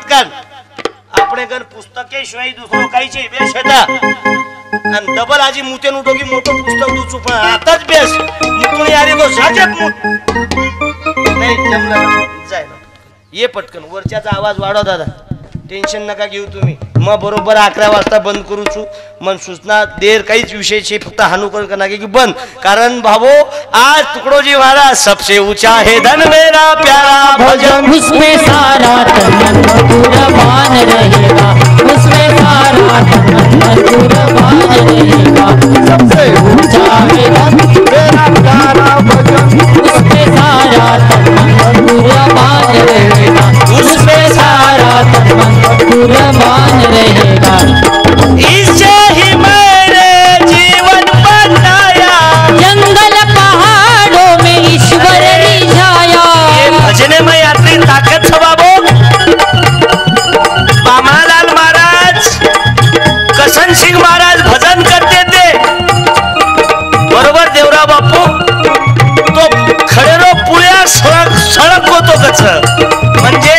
पटकन આપણે ઘર પુસ્તકે સિવાય દૂસરો કઈ છે બેસ હતા અને ડબલ આજી મૂતે નું ટોકી મોટો પુસ્તક દૂચું પણ આત જ બેસ મૂકણી આરી તો સાજે નહીં જમલા જાય ये पटकन वरच्याचा आवाज वाढव दादा टेन्शन नका घेऊ तुम्ही मग बरोबर 11 वाजता बंद करू छु मन सूचना देर काहीच विषय छे फक्त हानुकर करना की बंद कारण भावो आज टुकड़ो जी वाला सबसे ऊंचा है धन मेरा प्यारा भजन उसमें सारा तन मन कुर्बान रहेगा उसमें सारा तन मन कुर्बान रहेगा सबसे ऊंचा है धन मेरा प्यारा भजन उसमें सारा तन मन कुर्बान रहेगा उसमें सारा तन मन कुर्बान रहेगा इससे ही मेरे जीवन बनाया जंगल पहाड़ों में ईश्वर रिझाया ये भजने में यात्री ताकत छ बाबू बामालाल महाराज कसन सिंह महाराज भजन करते थे बरोबर देवरा बापू तो खड़ेरो पुऱ्या सड़क को तो कच म्हणजे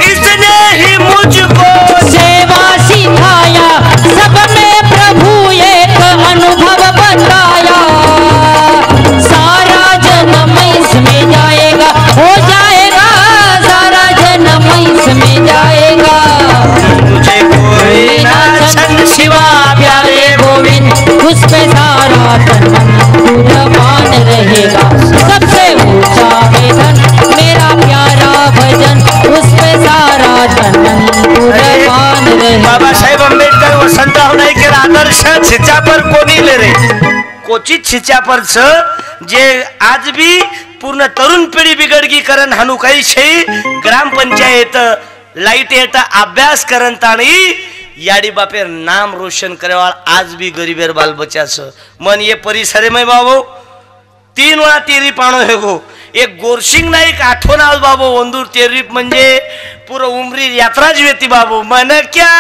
इसने ही मुझको सेवा सिखाया सब में प्रभु एक अनुभव बताया सारा जन्म इसमें जाएगा हो जाएगा सारा जन्म इसमें जाएगा मुझे कोई ना छन शिवा प्यारे गोविंद उस पे सारा तन मन कुर्बान रहेगा सबसे ऊंचा है धन मेरा प्यारा भजन उस पे सारा तन मन कुर्बान रहेगा बाबा साहेब आंबेडकर वसंतराव नाईक आदर्श छिच्यापर कोणी ले रे कोचित छिच्यापर छ जे आज भी पूर्ण तरुण पिढी बिगडगी करण हानू काही छे ग्राम पंचायत लाईट येता अभ्यास करन ताणी याडी बापेर नाम रोशन करेवाळ आज भी गरीबेर बाल बच्चा छ मन ये परिसरे में बाबू 3 वेळा तेरी पाणो हेगो एक गोरसिंग नाईक आठवण आल बाबू वंदूर तेरी म्हणजे पूरा उमरी यात्राच वेती बाबू मन क्या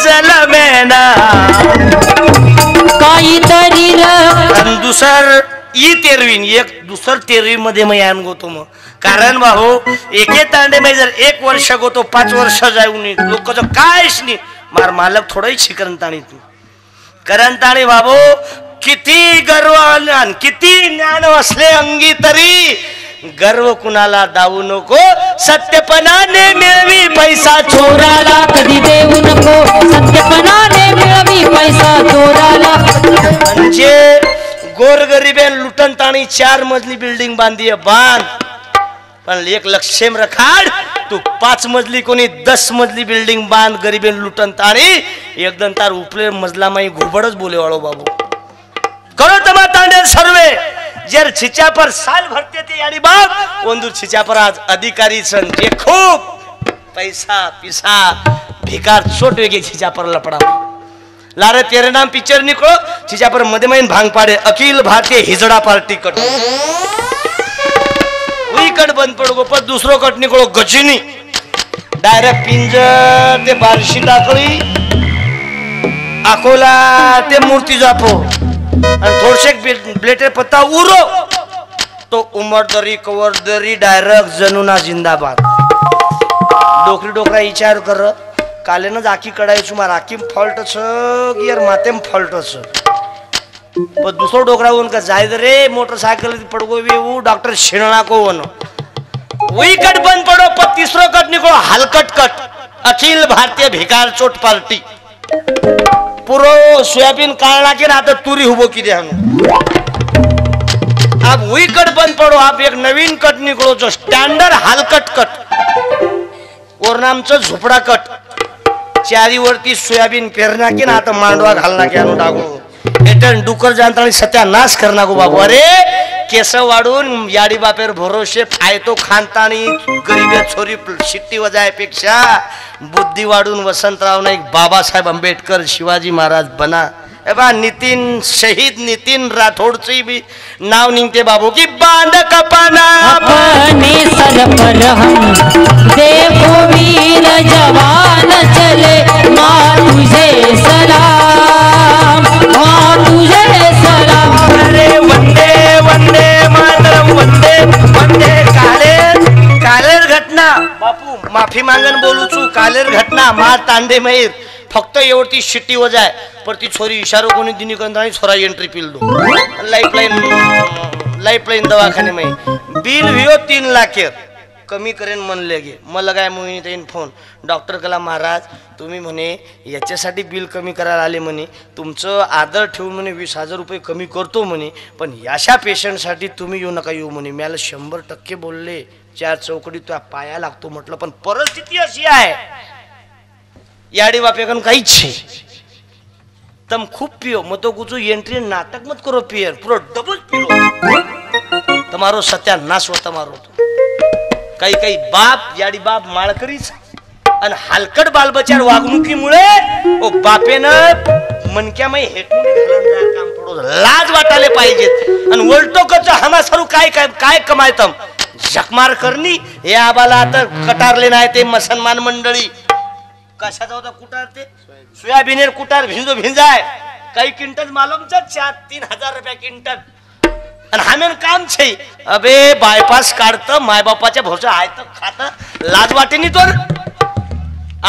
जलमेना काहीतरी आणि दुसर ई तेरवीन एक दुसर तेरवी मध्ये मैं आन गोतो मग कारण बाबू एके तांडे में जर 1 वर्ष गोतो 5 वर्ष जाऊन लोक जो कायच नाही मार मालक थोडा शिकरण ताणी तू करण ताणी बाबू किती गर्व आणि किती ज्ञान असले अंगी तरी गर्व कुणाला दावू नको सत्यपणाने मिळवी पैसा चोराला कधी देऊ नको सत्यपणाने मिळवी पैसा चोराला म्हणजे गोरगरीबे लुटन ताणी 4 मजली बिल्डिंग बांधी बांध पण एक लक्षेम रखाड तू 5 मजली कोणी 10 मजली बिल्डिंग बांध गरीबे लुटन ताणी एकदम तार उपले मजला माई घुबडच बोले वाळो बाबू करो तमा तांडे सर्वे जर छिचा पर साल भरते थे यानी बाप वंदूर छिचा पर आज अधिकारी सन जे खूब पैसा पिसा भिकार छोट वेगे छिचा पर लपड़ा लारे तेरे नाम पिक्चर निकलो छिचा पर मध्यमयन भांग पाड़े अखिल भारतीय हिजड़ा पार्टी कट वही कट बंद पड़ो पर दूसरो कट निकलो गजनी डायरेक्ट पिंजर ते बारशी टाकली अकोला ते मूर्ती जापो आणि थोडशे ब्लेटर पत्ता उरो तो उमरदरी कवरदरी डायरेक्ट जनुना जिंदाबाद डोकरी डोकरा विचार कर काले न जाकी कडायचो मार आकीम फॉल्ट छ गियर मातेम फॉल्ट छ पण दुसरो डोकरा होऊन का जाय रे मोटरसायकल पडगो वेऊ डॉक्टर शिणा को वन वही कट बंद पडो पण तिसरो कट निकलो हलकट कट अखिल भारतीय भिकार चोट पार्टी पूरो सोयाबीन कालना के ना तो तुरी हुबो की दे अब वही कट बंद पड़ो आप एक नवीन कट निकलो जो स्टैंडर्ड हलकट कट और नामचं झोपडा कट चारी वरती सोयाबीन पेरना के ना तो मांडवा घालना के आणू टाकू एटन डुकर जानतानी सत्यानाश करना को बाबू अरे केस वाढून याडी बापेर भरोसे फायतो खानतानी गरीबे छोरी शिट्टी वजायपेक्षा बुद्धी वाढून वसंतराव नाईक बाबासाहेब आंबेडकर शिवाजी महाराज बना एबा नितीन शहीद नितीन राठोडची भी नाव निघते बाबू की बांध कपाना अपने सर पर हम देखो वीर जवान चले माँ तुझे सलाम माँ तुझे सलाम अरे वंदे वंदे मातरम वंदे वंदे काले घटना बापू माफी मांग सांगन बोलू छू कालेर घटना मार तांडे मयूर फक्त एवढी शिट्टी वजाय पर ती छोरी इशारो कोणी दिनी कंदाणी छोरा एंट्री पिल दो लाईफलाईन दवाखाने में बिल वियो 3 लाख कमी करेन म्हणले गे मला काय मोहिनी ताईन फोन डॉक्टर कला महाराज तुम्ही म्हणे याच्यासाठी बिल कमी करायला आले म्हणे तुमचं आदर ठेवून म्हणे 20,000 रुपये कमी करतो म्हणे पण याशा पेशंटसाठी तुम्ही येऊ नका येऊ म्हणे मला 100% बोलले 4 चौकडी तुझ्या पाया लागतो म्हटलं पण परिस्थिती अशी आहे याडी बापेकन काहीच तम खूप पियो मग तो कुछ एंट्री नाटक मत करो पियर पूरा डबल पियो तुम्हारो सत्यानाश होता मारो काही काही बाप याडी बाप माळकरीच आणि हलकट बालबचार वागणुकीमुळे ओ बापेनं मनक्यामध्ये हेटमुळे घालून जाय काम पडो लाज वाटायला पाहिजेत आणि वलटो कच हमासरू काय काय काय कमायतम झकमार करणी हे आबाला आता कटारले नाही ते मुसलमान मंडळी कशाचा होता कुटार ते सोयाबीनेर कुटार भिंजो भिंजाय काही क्विंटल मालूमचा 3,000 रुपये क्विंटल आणि हमेन काम छे अबे बायपास काढत माय बापाच्या भरोसा आहे तर खात लाज वाटे नाही तो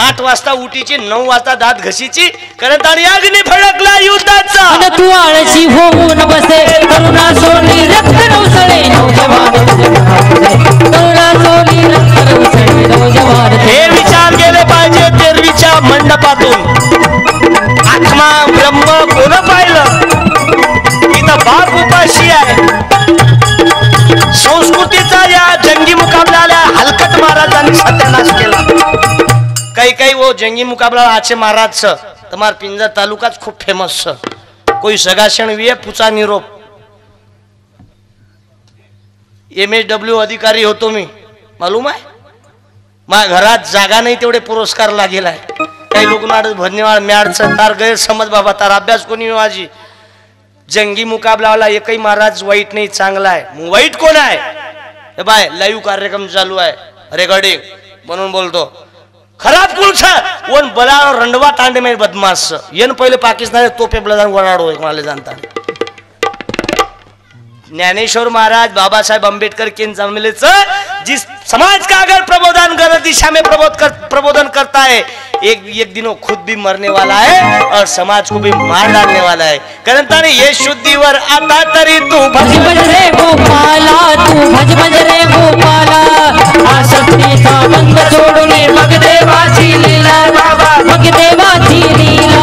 8 वाजता उठीची 9 वाजता दात घशीची कारण आणि अग्नी फडकला युद्धाचा आणि तू आळशी होऊन बसे करुणा सोनी रक्त नवसळे नौजवान करुणा सोनी रक्त नवसळे नौजवान हे विचार केले पाहिजे तेरवीच्या मंडपातून आत्मा ब्रह्म कोण पाहिलं इथं बाप उपाशी आहे संस्कृतीचा या जंगी मुकाबल्याला हलकट महाराजांनी सत्यानाश केला काही काही वो जंगी मुकाबला आचे महाराज तुम्हार पिंजर तालुकाच खूप फेमस कोई सगाशण विये पुचा निरोप MSW अधिकारी होतो मी मालूम आहे माझ्या घरात जागा नाही तेवढे पुरस्कार लागेल आहे काही लोक नाडच भरणेवाळ मॅडचं तार गैरसमज बाबा तार अभ्यास कोणी माझी जंगी मुकाबलावाला एकही महाराज वाईट नाही चांगला आहे वाईट कोण आहे बाय लाईव्ह कार्यक्रम चालू आहे रेकॉर्डिंग म्हणून बोलतो खराब कुलछ वन बला रंडवा तांडे में बदमाश येन पहिले पाकिस्तान तोपे बलदान वडाडो मला जाणता ज्ञानेश्वर महाराज बाबासाहेब अंबेडकर के जमलेच जिस समाज का अगर प्रबोधन गलत दिशा में प्रबोधन करता है एक दिन वो खुद भी मरने वाला है और समाज को भी मार डालने वाला है कारण ये शुद्धीवर आता तरी तू भज भज रे गोपाला तू भज भज रे गोपाला आसक्तीचा बंद सोडून मग देवाची लीला बाबा मग देवाची लीला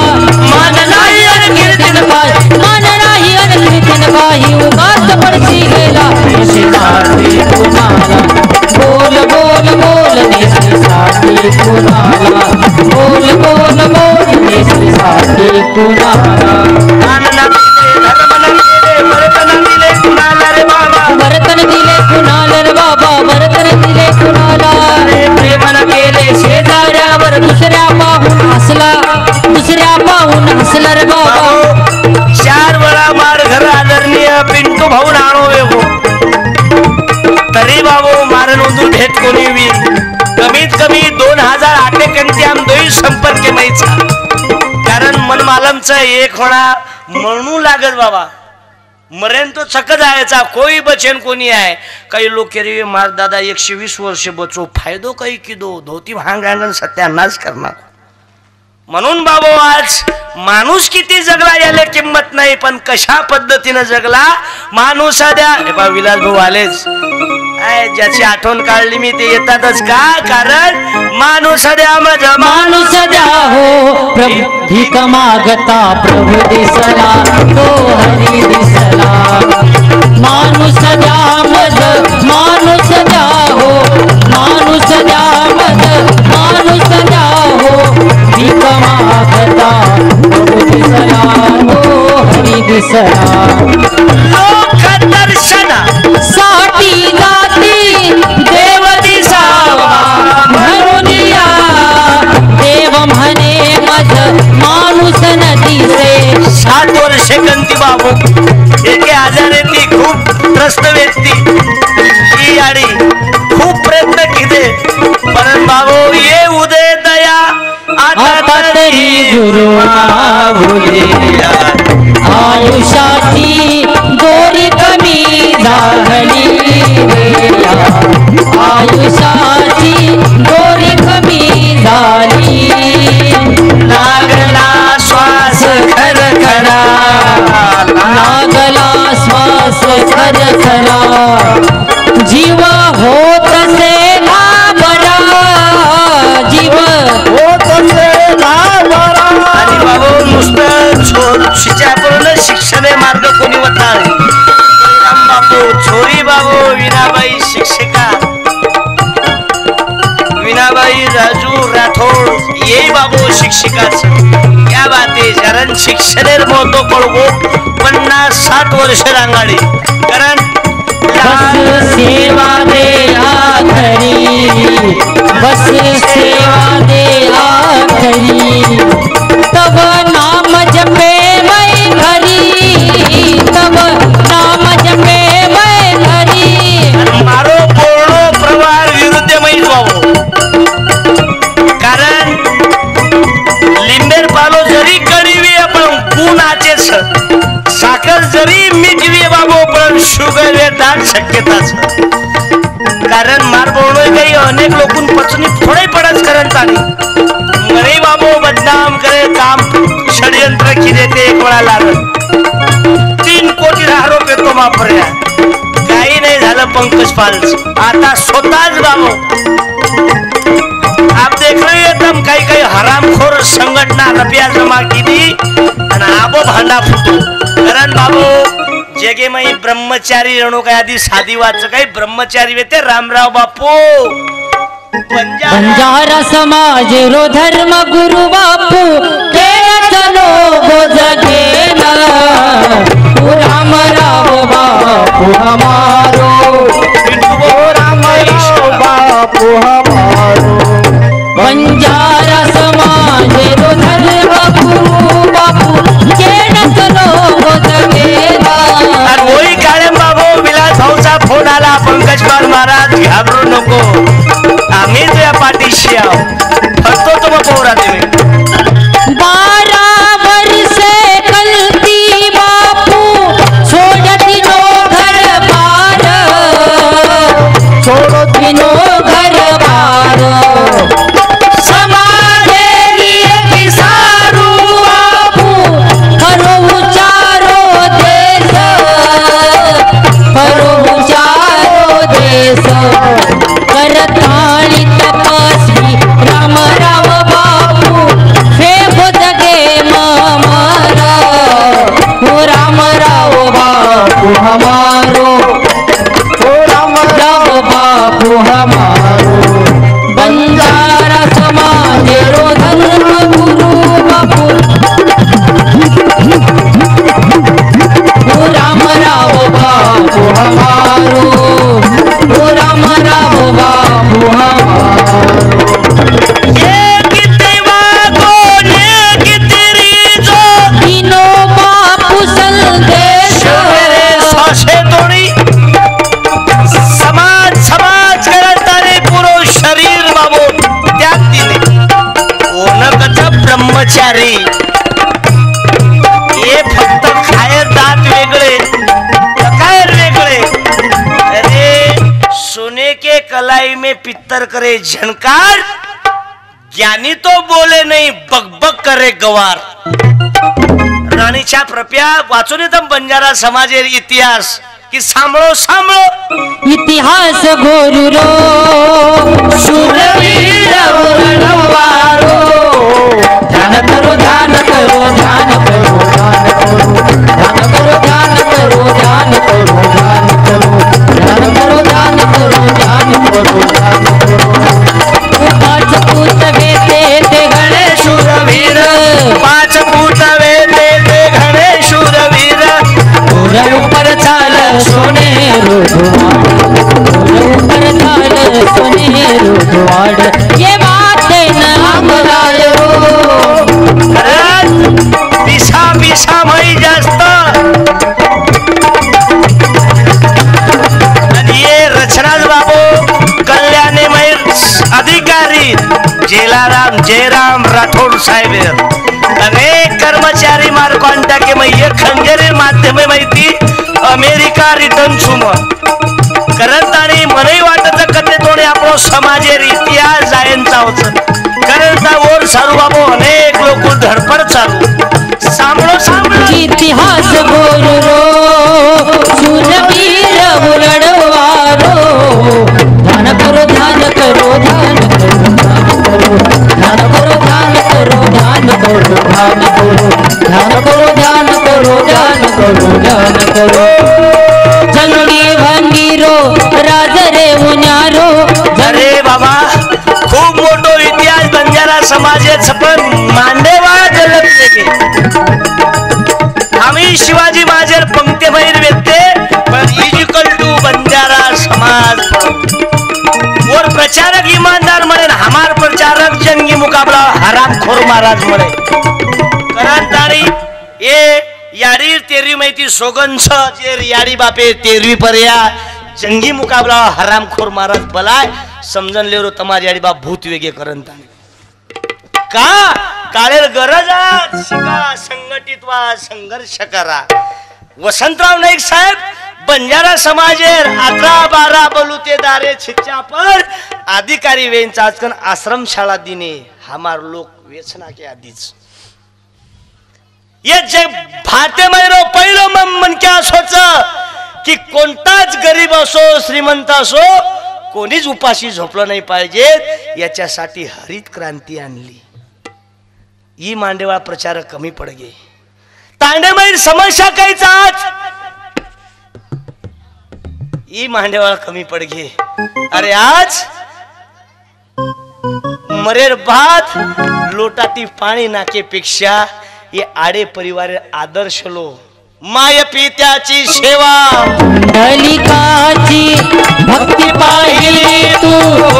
मान नाही आणि कीर्तन पाहि मान नाही आणि कीर्तन पाहि उगाच पडसी गेला निष्ठाती कुणाला बोल बोल बोल निष्ठाती कुणाला बोल बोल बोल निष्ठाती कुणाला वर्तन दिले कुणाला रे बाबा वर्तन दिले कुणाला प्रेमन केले शेजाऱ्यावर दुसऱ्या पाहून हसला रे बाबा 4 वेळा मार घर आदरणीय पिंटू भाऊ नाणो वेगो तरी बाबू मार नोंदून भेट कोणी वी कमीत कमी 2008 कंती आम दोई संपर्क नाहीचा कारण मनमालमचा एक होणा म्हणू लागत बाबा मरेन तो चक जायचा कोई बचेन कोणी आहे काही लोक केरी मार दादा 120 वर्ष बचो फायदो काही की दो धोती भांगांगण सत्यानाश करणार म्हणून बाबू आज माणूस किती जगला याला किंमत नाही पण कशा पद्धतीने जगला माणूस द्या हे बा विलास भाऊ आलेच ज्याची आठवण काढली मी ते येतातच का कारण माणूस द्या माझा माणूस द्या हो प्रभू भीक मागता प्रभू दिसला तो हरी दिसला माणूस द्या मज माणूस द्या हो माणूस द्या मज माणूस द्या हो भीक मागता प्रभू दिसला तो हरी दिसला लोक दर्शना साठी जाती देव दिसावा म्हणून या देव म्हणे मज माणूस न दिसे 7 वर्ष कंती बाबू एके आजारे ती खूप त्रस्त व्यक्ती ही आडी खूप प्रयत्न केले पण बाबू ये उदय दया आता तरी गुरु आभुले आयुष्याची दोरी कमी झाली आयुष्याची दोरी कमी शिक्षापूर्ण शिक्षण मार्ग कोणी वताळ राम बापू छोरी बाबू विनाबाई शिक्षिका विनाबाई राजू राठोड ये बाबू शिक्षिका क्या बाते कारण शिक्षणेर मोठो पडगो 50-60 वर्ष रांगाडी कारण बस सेवा दे आखरी बस सेवा दे आखरी तब नाम जपे मैं घरी तब नाम जपे मैं घरी मारो पूर्ण प्रवाह विरुद्ध मै जावो कारण लिंबेर पालो जरी कळीवी आपण गुणाचे साखर जरी मिठवी बाबू पण शुगर वेटात शक्यताच कारण मार बोलणं काही अनेक लोकून पचनी थोडे पडच करत आणि मरे बाबू बदनाम करे काम षडयंत्र किती ते एक वेळा लागत 3 कोटी आरोप येतो मापर्या काही नाही झालं पंकज पाल्स आता स्वतःच बाबू आप देख रहे हैं तुम काही हरामखोर संघटना रुपया जमा केली आणि आबो भांडा फुटू कारण बाबू जगे मई ब्रह्मचारी रणो काय आधी साधी वाच काही ब्रह्मचारी वेते रामराव बापू बंजारा समाज रो धर्म गुरु बापू के चलो गो जगेना राम राव बापू हमारो राम राव बापू हमारो बंजारा समाज रो धर्म गुरु बापू के चलो गो जगेना वही कायम बाबू विलास भाऊचा फोन आला पंकज पाल महाराज घाबरू नको आम्ही तुझ्या पाठीशी आहो फक्त तुम्ही पोरा तुम्ही 12 वर्षे कलती बापू छोड़ती नो घर बार छोड़ती नो घर बार समाजे लिए किसारू बापू करो उचारो देश करो उचारो देश करताली तपस्वी राम राव बापू फेको जगे मामारा हो राम राव बापू हमारो हो राम राव बापू हमारो बंजारा समाज रो धर्म गुरु बापू हो राम राव बापू हमारो हो राम राव बापू हमारो ये कितवा कोने कितरी जो दिनो बापू संदेश मेरे सासे तोड़ी समाज करताने पुरो शरीर बाबू त्याग दिले ओनकच ब्रह्मचारी ये फक्त खायर दात वेगळे टकायर वेगळे अरे सोने के कलाई में पित्तर करे झनकार ज्ञानी तो बोले नहीं बकबक करे गवार राणीच्या प्रप्या वाचून येतं बंजारा समाजेर इतिहास की सांभळो सांभळो इतिहास गोरुरो शूरवीर रणवारो ध्यान करो ध्यान करो ध्यान करो ध्यान करो ध्यान करो ध्यान करो ध्यान करो ध्यान करो ध्यान करो ध्यान करो ध्यान करो पांच पूत वेते ते गणेश शूरवीर 5 फूट वेते ते घणे शूरवीर पूरा ऊपर चाल सोने ऊपर चाल सोने रोजवाड़ ये बात न हमरायो पिसा मई जास्त आणि ये रचनाज बाबू कल्याणे मई अधिकारी जेलाराम जयराम राठोड साहेब अनेक कर्मचारी मार कॉन्टॅक्ट में ये खंजरे माध्यमे माहिती अमेरिका रिटर्न छुम करत आणि मनई वाटत कते तोडे आपलो समाजेर इतिहास जायंचा होत करत वर सारू बाबू अनेक लोक धडपड चालू सांभळो सांभळो इतिहास बोलो शूरवीर उलडवारो ध्यान करो ध्यान करो ध्यान करो ध्यान करो ध्यान करो ध्यान करो ध्यान करो ध्यान करो ध्यान पूजन करो जंगी भंगीरो राज रे उन्यारो अरे बाबा खूप मोठो इतिहास बंजारा समाजात पण मांडेवाळ जलपले गे आम्ही शिवाजी महाराज पंक्ती बाहेर व्यक्ते पण इजिकल टू बंजारा समाज और प्रचारक ईमानदार मरे हमार प्रचारक जंगी मुकाबला हरामखोर महाराज मरे कारण तारी ये यारी तेरवी माहिती सोगंश जे यारी बापे तेरवी पर्या जंगी मुकाबला हरामखोर महाराज बलाय समजन लेरो तमारी यारी बाप भूत वेगे करण ताणी का काळेर गरज शिका संघटित व्हा संघर्ष करा वसंतराव नाईक साहेब बंजारा समाजेर 11-12 बलुतेदारे छिच्चापर अधिकारी वेंचा आजकन आश्रम शाळा दिने हमार लोक वेचना के आधीच ये जे भाते मैरो पहिलो मन क्या सोच की कोणताच गरीब असो श्रीमंत असो कोणीच उपाशी झोपलं नाही पाहिजे याच्यासाठी हरित क्रांती आणली ही मांडेवाळ प्रचारक कमी पड गे तांडेमैर समस्या काहीच आज ही मांडेवाळ कमी पड गे अरे आज मरेर भात लोटाती पाणी नाकेपेक्षा ये आडे परिवार आदर्श लो माय पित्याची सेवा दलिकाची भक्ती पाहिली तू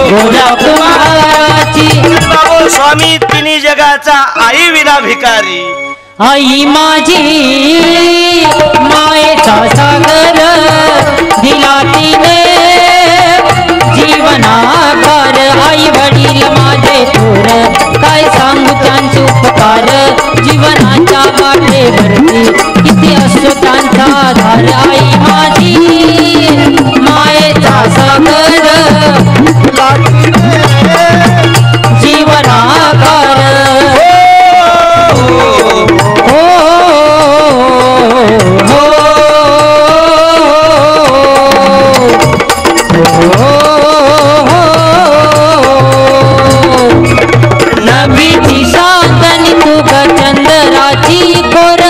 गोरा कुमाराची बाबू स्वामी तिन्ही जगाचा आई विना भिकारी आई माझी मायेचा सागर दिला तिने जीवनाकार आई वडील माझे थोर काय सांगू त्यांचे उपकार जीवनाच्या वाटेवरती किती असतो त्यांचा आधार आई माझी मायेचा सागर जीवनाकार नबीची साधनी तुग चंद्राची कोर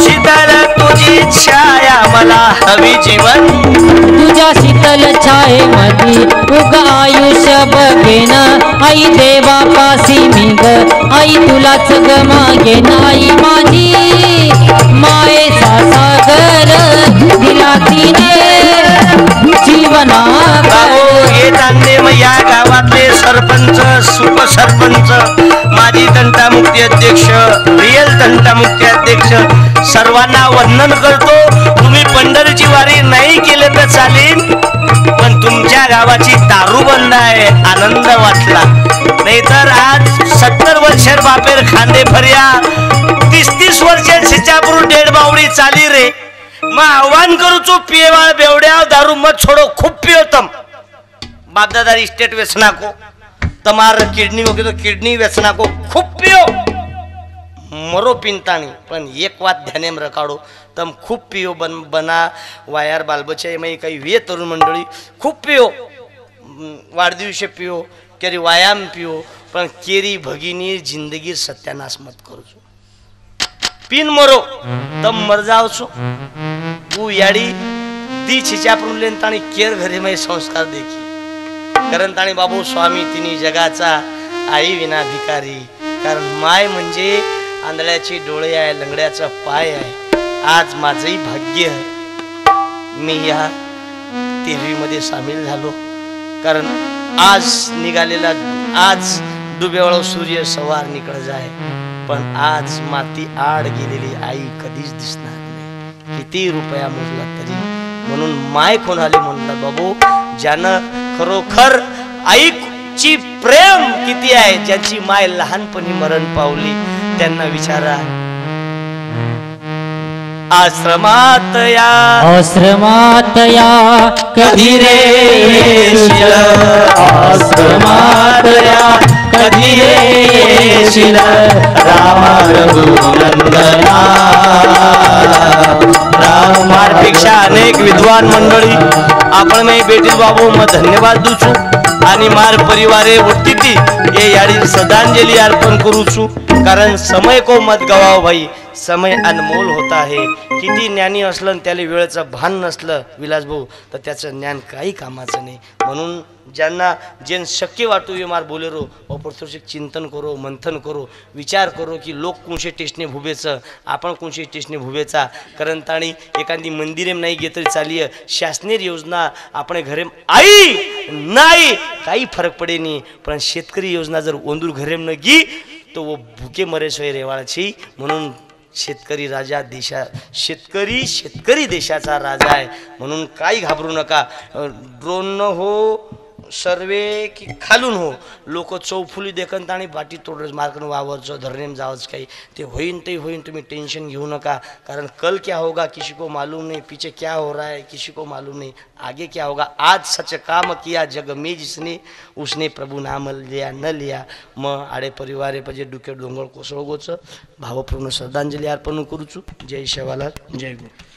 शीतल तुझी छाया मला हवी जीवन तुझ्या शीतल छाये मधी उग आयुष्य बघेन आई देवापासी मी ग आई तुलाच ग मागेन आई माझी मायेचा सागर दिला तिने जीवनाकार हे तांडे मग या गावातले सरपंच उपसरपंच माजी तंटामुक्ती अध्यक्ष रिअल तंटामुक्ती अध्यक्ष सर्वांना वंदन करतो तुम्ही पंढरीची वारी नाही केले तर चालेल पण तुमच्या गावाची दारू बंद आहे आनंद वाटला नाहीतर आज 70 वर्षार बापेर खांदे फर्या 30 वर्षार छिचापूर डेड बावडी चाली रे मग आव्हान करू चो पियेवाळ बेवड्या दारू मत छोडो खूप पियोतम बापदादार इस्टेट वेचना को तमार किडनी होगी तो किडनी वेचना को खूप पियो मरो पिंतानी पण एक बात ध्याने में रखाडो तम खूप पियो बना वायार बालबच्चे में काही वे तरुण मंडळी खूप पियो वाढदिवशी पियो केरी व्यायाम पियो पण केरी भगिनी जिंदगी सत्यानाश मत करू पिन मरो तम मर जाओ छो तू याडी ती छिचापरून लेन ताणी केर घरी में संस्कार देखी कारण ताणी बाबू स्वामी तिन्ही जगाचा आई विना भिकारी कारण माय म्हणजे आंधळ्याची डोळे आहे लंगड्याचा पाय आहे आज माझंही भाग्य आहे मी या तेरवी मध्ये सामील झालो कारण आज निघालेला आज डुबेवळो सूर्य सवार निकळ जाय पण आज माती आड गेलेली आई कधीच दिसणार नाही किती रुपया मोजला तरी म्हणून माय कोण आले म्हणतात बाबू ज्यानं खरोखर आईची प्रेम किती आहे ज्याची माय लहानपणी मरण पावली त्यांना विचारा आश्रमात या कधी रे येशील आश्रमात या कधी रे येशील राम रघुनंदना मारपेक्षा अनेक विद्वान मंडळी आपण नाही भेटील बाबू मग धन्यवाद दूचू आणि मार परिवारे उठती ये याडी श्रद्धांजली अर्पण करूचू कारण समय को मत गवाओ भाई समय अनमोल होता आहे. किती ज्ञानी असलं आणि त्याला वेळेचं भान नसलं विलासभाऊ तर त्याचं ज्ञान काही कामाचं नाही. म्हणून ज्यांना जेन शक्य वाटू ये मार बोलेरो अप्रत्यक्ष चिंतन करो, मंथन करो, विचार करो की लोक कोणशे टेस्टने भुबेचं, आपण कोणशे टेस्टने भुबेचा. कारण ताणी एखादी मंदिरेम नाही घेतली चालीय शासनीय योजना आपण घरे आई नाही काही फरक पडे नाही. पण शेतकरी योजना जर ओंदूर घरेम न गी तो वो भुके मरे सोय रेवाळाची. म्हणून शेतकरी राजा शेतकरी देशाचा राजा आहे. म्हणून काही घाबरू नका. ड्रोन हो सर्वे की खालून हो लोक चौफुली देखत आणि बाटी तोडच मार्कन वावरचं धरणेम जावंच काही ते होईन ते होईन. तुम्ही टेन्शन घेऊ नका. कारण कल क्या होगा किसी को मालूम नहीं, पीछे क्या हो रहा है किसी को मालूम नहीं, आगे क्या होगा. आज सच काम किया जग में जिसने उसने प्रभु नाम लिया न लिया. मग आडे परिवारे पजे डुके डोंगर कोसळगोचं भावपूर्ण श्रद्धांजली अर्पण करूचू. जय शेवालाल, जय गुरु.